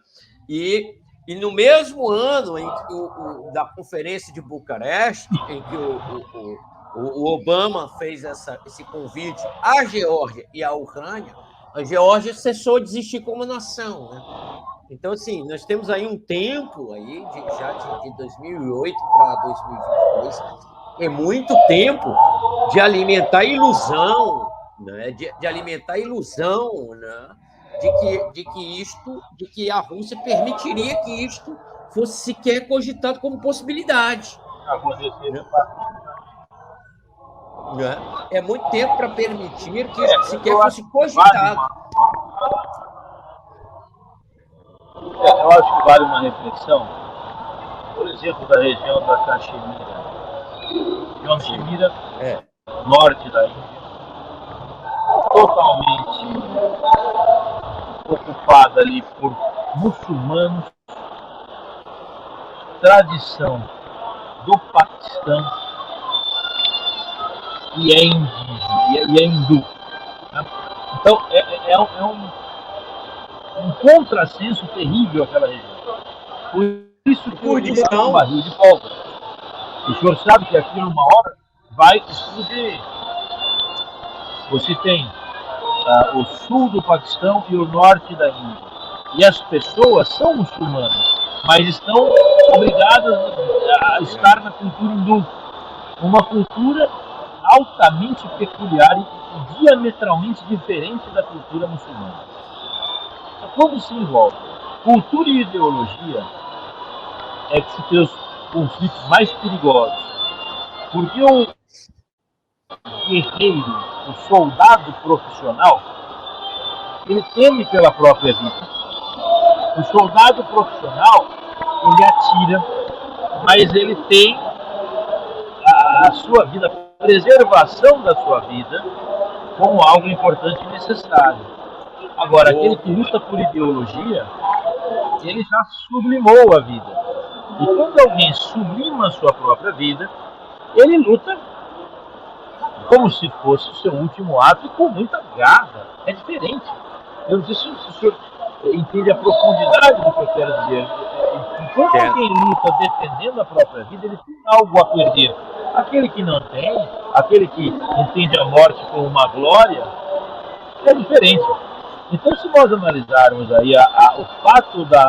E no mesmo ano em que da Conferência de Bucareste, em que o Obama fez esse convite à Geórgia e à Ucrânia, a Geórgia cessou de existir como nação, né? Então, assim, nós temos aí um tempo aí já de 2008 para 2022, é muito tempo de alimentar ilusão, né? De alimentar ilusão, né? de que a Rússia permitiria que isto fosse sequer cogitado como possibilidade. É muito tempo para permitir que isso sequer fosse cogitado. Eu acho que vale uma reflexão, por exemplo, da região da Caxemira. Caxemira, norte da Índia, totalmente ocupada ali por muçulmanos, tradição do Paquistão, e é indígena, e é hindu. Né? Então, é um contrassenso terrível aquela região. Por isso que o Kurdistão é um barril de pólvora. O senhor sabe que aquilo uma hora vai explodir. Você tem o sul do Paquistão e o norte da Índia. E as pessoas são muçulmanas, mas estão obrigadas a estar na cultura hindu. Uma cultura altamente peculiar e diametralmente diferente da cultura muçulmana. Quando se envolve cultura e ideologia, é que se tem os conflitos mais perigosos. Porque o guerreiro, o soldado profissional, ele teme pela própria vida. O soldado profissional, ele atira, mas ele tem a sua vida, a preservação da sua vida, como algo importante e necessário. Agora, aquele que luta por ideologia, ele já sublimou a vida. E quando alguém sublima a sua própria vida, ele luta como se fosse o seu último ato e com muita garra. É diferente. Eu não sei se o senhor entende a profundidade do que eu quero dizer. Enquanto alguém luta defendendo a própria vida, ele tem algo a perder. Aquele que não tem, aquele que entende a morte como uma glória, é diferente. Então, se nós analisarmos aí o fato da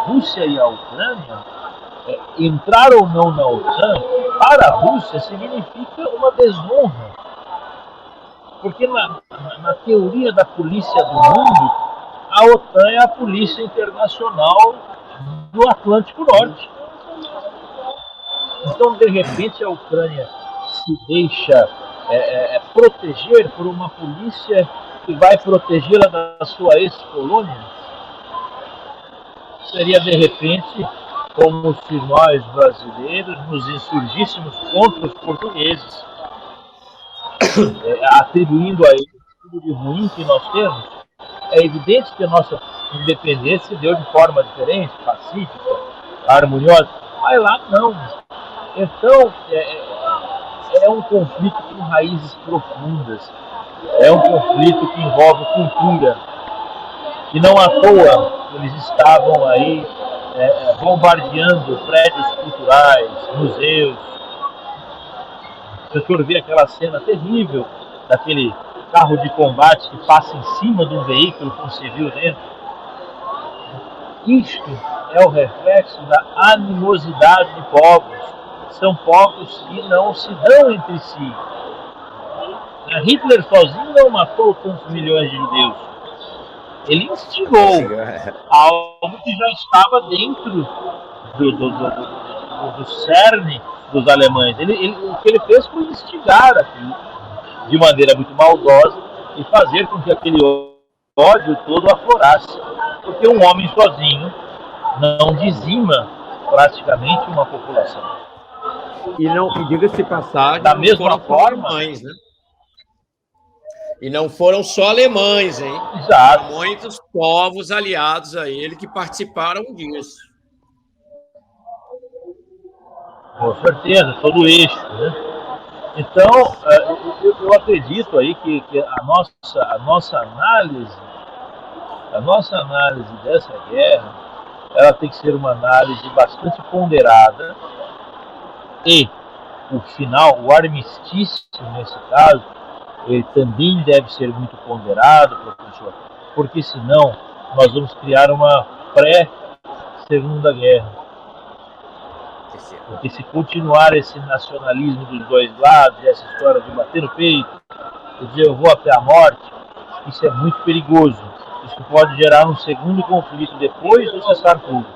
Rússia e a Ucrânia, entrar ou não na OTAN, para a Rússia significa uma desonra. Porque na teoria da polícia do mundo, a OTAN é a polícia internacional do Atlântico Norte. Então, de repente, a Ucrânia se deixa proteger por uma polícia que vai protegê-la da sua ex-colônia. Seria, de repente, como se nós, brasileiros, nos insurgíssemos contra os portugueses, atribuindo a eles tudo de ruim que nós temos. É evidente que a nossa independência se deu de forma diferente, pacífica, harmoniosa, mas lá não. Então, é um conflito com raízes profundas, é um conflito que envolve cultura, e não à toa eles estavam aí bombardeando prédios culturais, museus. Se o senhor vê aquela cena terrível daquele carro de combate que passa em cima de um veículo com civil dentro, isto é o reflexo da animosidade de povos. São povos que não se dão entre si. Hitler sozinho não matou tantos milhões de judeus. Ele instigou algo que já estava dentro do cerne dos alemães. O que ele fez foi instigar aquilo de maneira muito maldosa e fazer com que aquele ódio todo aflorasse. Porque um homem sozinho não dizima praticamente uma população. E diga-se de passagem, da mesma forma, alemães, né? E não foram só alemães, hein? Exato. Foram muitos povos aliados a ele que participaram disso. Com certeza, todo o eixo, né? Então, eu acredito aí que a nossa análise dessa guerra, ela tem que ser uma análise bastante ponderada, e o final, o armistício nesse caso, ele também deve ser muito ponderado, professor, porque senão nós vamos criar uma pré-segunda guerra. Porque se continuar esse nacionalismo dos dois lados, essa história de bater no peito, de dizer eu vou até a morte, isso é muito perigoso. isso pode gerar um segundo conflito depois do cessar-fogo.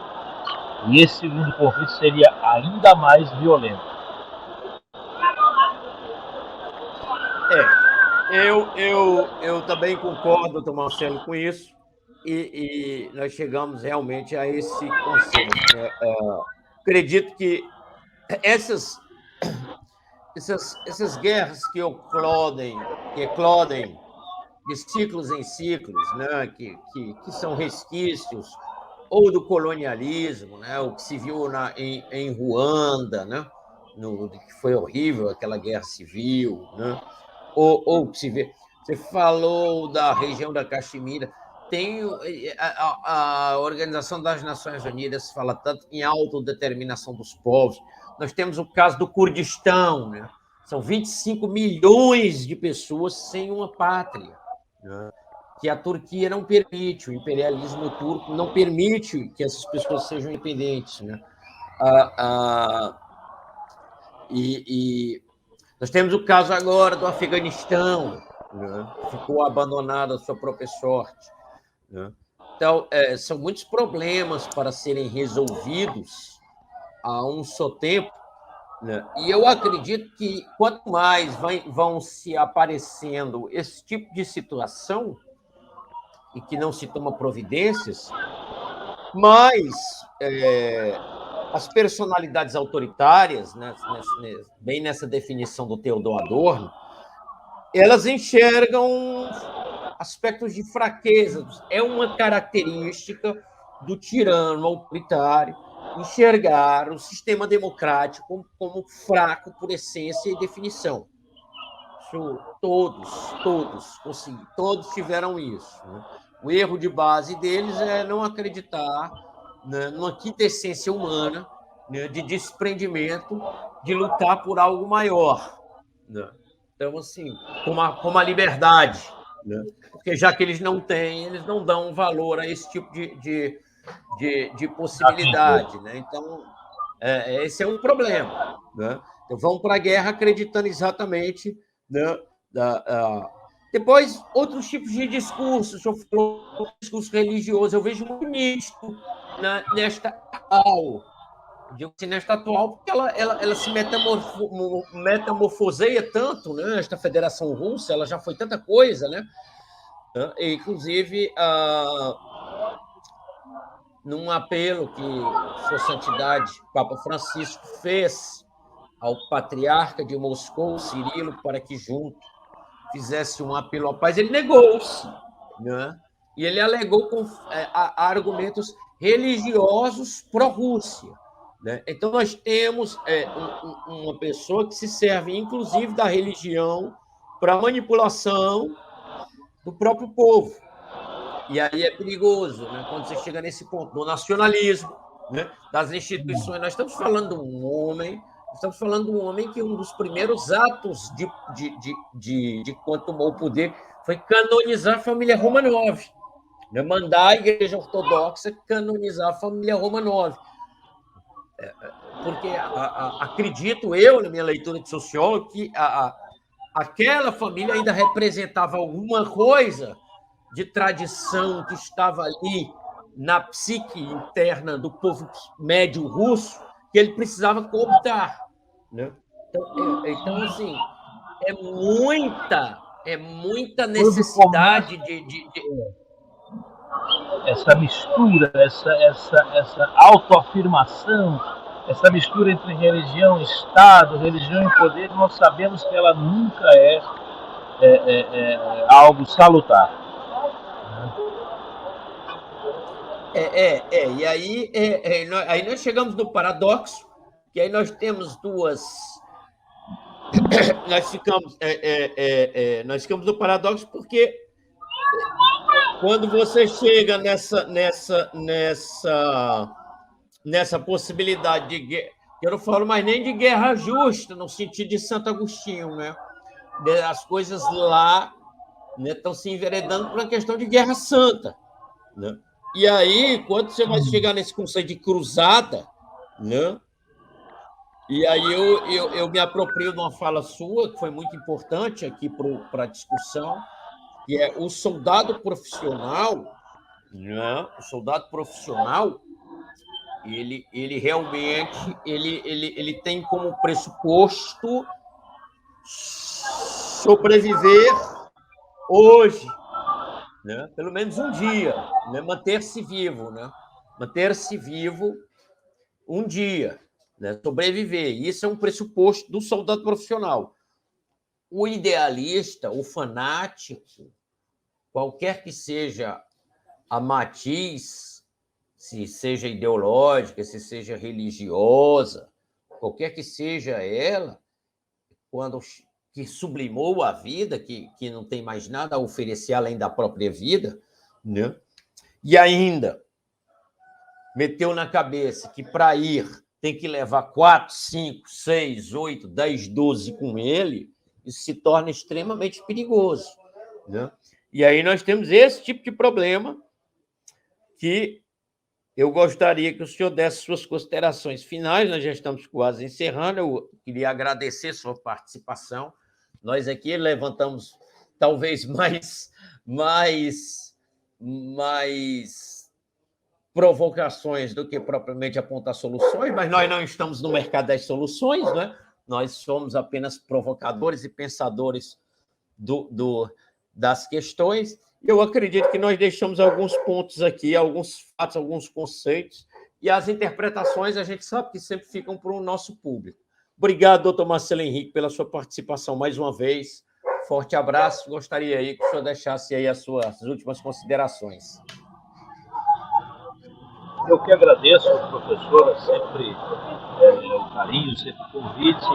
E esse segundo conflito seria ainda mais violento. Eu também concordo, Dr. Marcelo, com isso, e nós chegamos realmente a esse consenso. Acredito que essas guerras que eclodem de ciclos em ciclos, né, que são resquícios ou do colonialismo, né, o que se viu em Ruanda, né, que foi horrível, aquela guerra civil, né, ou que se vê. Você falou da região da Caxemira, tem a Organização das Nações Unidas fala tanto em autodeterminação dos povos. Nós temos o caso do Kurdistão, né? São 25 milhões de pessoas sem uma pátria, né? Que a Turquia não permite, o imperialismo turco não permite que essas pessoas sejam independentes, né? Nós temos o caso agora do Afeganistão, né? Ficou abandonado à sua própria sorte, né? Então, são muitos problemas para serem resolvidos a um só tempo, né? E eu acredito que quanto mais vão se aparecendo esse tipo de situação e que não se toma providências, mais as personalidades autoritárias, né, bem nessa definição do Theodor Adorno, elas enxergam aspectos de fraqueza. É uma característica do tirano autoritário enxergar o sistema democrático como fraco por essência e definição. Isso, todos tiveram isso, né? O erro de base deles é não acreditar, né, numa quintessência humana, né, de desprendimento, de lutar por algo maior, né? Então, assim, como a liberdade, né? Porque já que eles não têm, eles não dão valor a esse tipo de possibilidade, né? Então, esse é um problema, né? Então, vão para a guerra acreditando exatamente, né, depois, outros tipos de discurso. O senhor falou discurso religioso, eu vejo muito nisso nesta atual. Digo assim, nesta atual, porque ela se metamorfoseia tanto, né? Esta Federação Russa, ela já foi tanta coisa, né? E, inclusive, num apelo que Sua Santidade, Papa Francisco, fez ao patriarca de Moscou, Cirilo, para que junto fizesse um apelo à paz, ele negou-se, né? E ele alegou com argumentos religiosos pró-Rússia, né? Então, nós temos uma pessoa que se serve, inclusive, da religião para manipulação do próprio povo. E aí é perigoso, né? Quando você chega nesse ponto do nacionalismo, né? Das instituições. Nós estamos falando de um homem que um dos primeiros atos de quando tomou o poder foi canonizar a família Romanov, né? Mandar a Igreja Ortodoxa canonizar a família Romanov. Porque acredito eu, na minha leitura de sociólogo, que aquela família ainda representava alguma coisa de tradição que estava ali na psique interna do povo médio russo, que ele precisava cooptar, né? Então, assim, é muita necessidade de essa mistura, essa autoafirmação, essa mistura entre religião e Estado, religião e poder, nós sabemos que ela nunca é algo salutar. E aí nós chegamos no paradoxo, que aí nós temos duas. Nós ficamos no paradoxo porque quando você chega nessa possibilidade de guerra, eu não falo mais nem de guerra justa, no sentido de Santo Agostinho, né? As coisas lá, né, estão se enveredando para uma questão de guerra santa, né? E aí, quando você vai chegar nesse conceito de cruzada, né? E aí eu me aproprio de uma fala sua, que foi muito importante aqui para a discussão, que é o soldado profissional, né? O soldado profissional, ele realmente ele tem como pressuposto sobreviver hoje, né? Pelo menos um dia, né? Manter-se vivo, né? Manter-se vivo um dia, né? Sobreviver. Isso é um pressuposto do soldado profissional. O idealista, o fanático, qualquer que seja a matiz, se seja ideológica, se seja religiosa, qualquer que seja ela, quando que sublimou a vida, que não tem mais nada a oferecer além da própria vida, né? E ainda meteu na cabeça que para ir tem que levar 4, 5, 6, 8, 10, 12 com ele, isso se torna extremamente perigoso, né? E aí nós temos esse tipo de problema que eu gostaria que o senhor desse suas considerações finais. Nós já estamos quase encerrando. Eu queria agradecer sua participação. Nós aqui levantamos talvez mais provocações do que propriamente apontar soluções, mas nós não estamos no mercado das soluções, né? Nós somos apenas provocadores e pensadores das questões. Eu acredito que nós deixamos alguns pontos aqui, alguns fatos, alguns conceitos, e as interpretações a gente sabe que sempre ficam para o nosso público. Obrigado, doutor Marcelo Henrique, pela sua participação mais uma vez. Forte abraço. Gostaria aí que o senhor deixasse aí as suas últimas considerações. Eu que agradeço, professora, sempre o carinho, sempre o convite.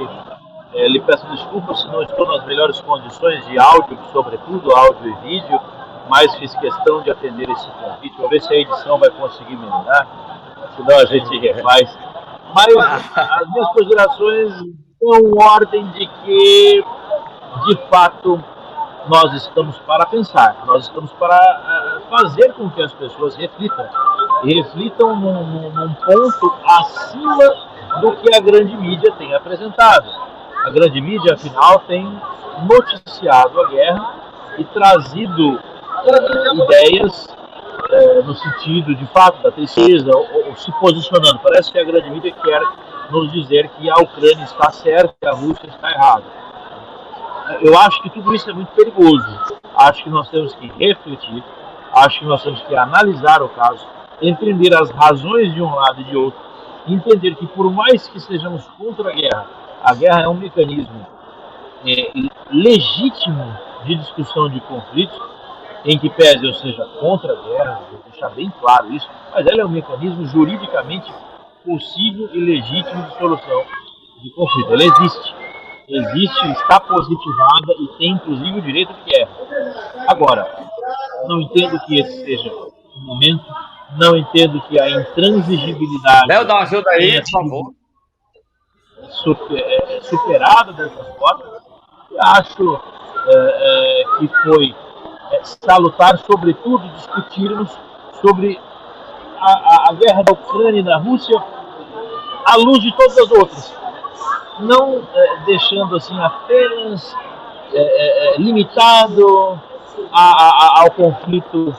Lhe peço desculpas se não estou nas melhores condições de áudio, sobretudo áudio e vídeo, mas fiz questão de atender esse convite. Vou ver se a edição vai conseguir melhorar, senão a gente refaz. Mas as minhas considerações dão ordem de que, de fato, nós estamos para pensar, nós estamos para fazer com que as pessoas reflitam. E reflitam num ponto acima do que a grande mídia tem apresentado. A grande mídia, afinal, tem noticiado a guerra e trazido ideias no sentido, de fato, da tristeza, ou se posicionando. Parece que a grande mídia quer nos dizer que a Ucrânia está certa e a Rússia está errada. Eu acho que tudo isso é muito perigoso. Acho que nós temos que refletir, acho que nós temos que analisar o caso, entender as razões de um lado e de outro, entender que por mais que sejamos contra a guerra é um mecanismo legítimo de discussão de conflitos, em que pese eu seja contra a guerra, vou deixar bem claro isso, mas ela é um mecanismo juridicamente possível e legítimo de solução de conflito. Ela existe, está positivada e tem inclusive o direito de guerra. Agora, não entendo que esse seja o momento, não entendo que a intransigibilidade Léo, dá uma ajuda aí, por favor. Superada dessa forma. Acho que foi salutar, sobretudo, discutirmos sobre a guerra da Ucrânia e da Rússia à luz de todas as outras, não deixando assim apenas limitado ao conflito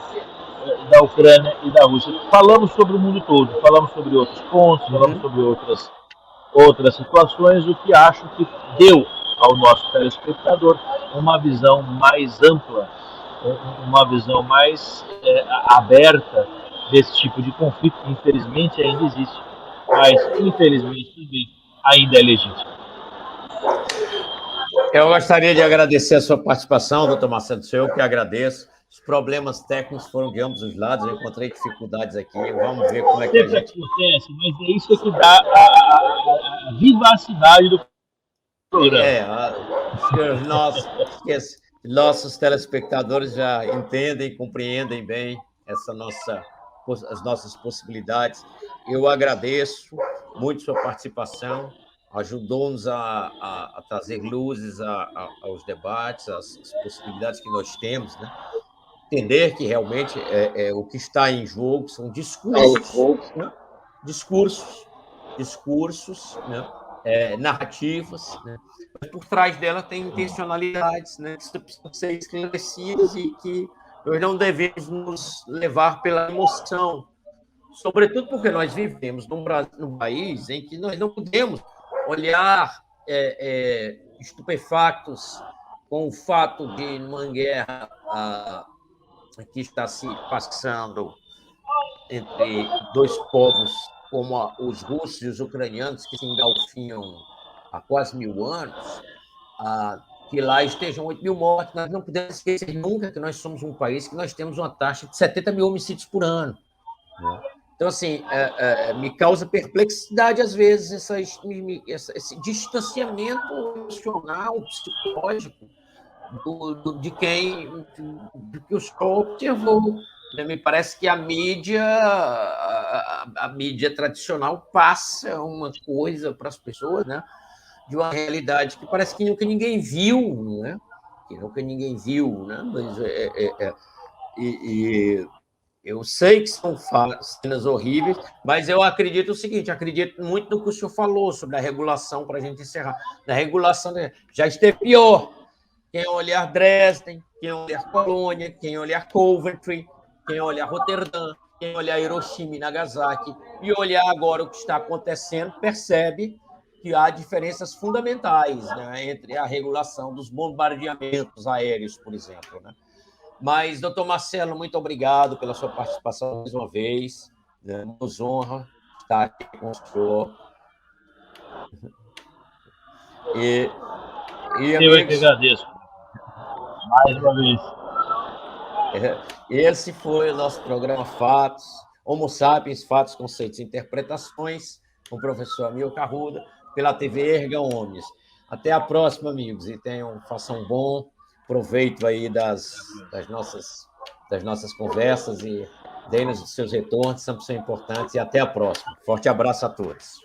da Ucrânia e da Rússia. Falamos sobre o mundo todo, falamos sobre outros pontos, falamos sobre outras situações, o que acho que deu ao nosso telespectador uma visão mais ampla, uma visão mais aberta desse tipo de conflito, que infelizmente ainda existe, mas infelizmente também ainda é legítimo. Eu gostaria de agradecer a sua participação, doutor Marcelo, eu que agradeço. Os problemas técnicos foram de ambos os lados, eu encontrei dificuldades aqui, vamos ver como é que a gente... acontece, mas é isso que dá a vivacidade do programa. Nossos telespectadores já entendem e compreendem bem as nossas possibilidades. Eu agradeço muito sua participação, ajudou-nos a trazer luzes aos debates, às possibilidades que nós temos, né? Entender que realmente o que está em jogo são discursos, né? discursos, né? Narrativas, né? Mas por trás dela tem intencionalidades, né? Que precisam ser esclarecidas e que nós não devemos nos levar pela emoção, sobretudo porque nós vivemos num país em que nós não podemos olhar estupefactos com o fato de, numa guerra que está se passando entre dois povos, como os russos e os ucranianos, que se engalfinham há quase 1000 anos, que lá estejam 8 mil mortes. Nós não podemos esquecer nunca que nós somos um país que nós temos uma taxa de 70 mil homicídios por ano. Então, assim, me causa perplexidade, às vezes, esse distanciamento emocional, psicológico de quem que o senhor observou. Me parece que a mídia tradicional passa uma coisa para as pessoas, né, de uma realidade que parece que nunca ninguém viu, não é? Que nunca ninguém viu, né? Mas eu sei que são cenas horríveis, mas eu acredito o seguinte, acredito muito no que o senhor falou sobre a regulação, para a gente encerrar. Na regulação já esteve pior. Quem olhar Dresden, quem olhar Colônia, quem olhar Coventry, quem olhar Roterdã, quem olhar Hiroshima e Nagasaki, e olhar agora o que está acontecendo, percebe que há diferenças fundamentais, né, entre a regulação dos bombardeamentos aéreos, por exemplo, né? Mas, doutor Marcelo, muito obrigado pela sua participação mais uma vez. Né? Nos honra estar aqui com o senhor. Eu que agradeço. Mais uma vez. Esse foi o nosso programa Fatos, Homo Sapiens, Fatos, Conceitos e Interpretações, com o professor Amilcar Arruda, pela TV Erga Omnes. Até a próxima, amigos, e façam um bom proveito aí das nossas conversas e deem-nos os seus retornos, são importantes, e até a próxima. Forte abraço a todos.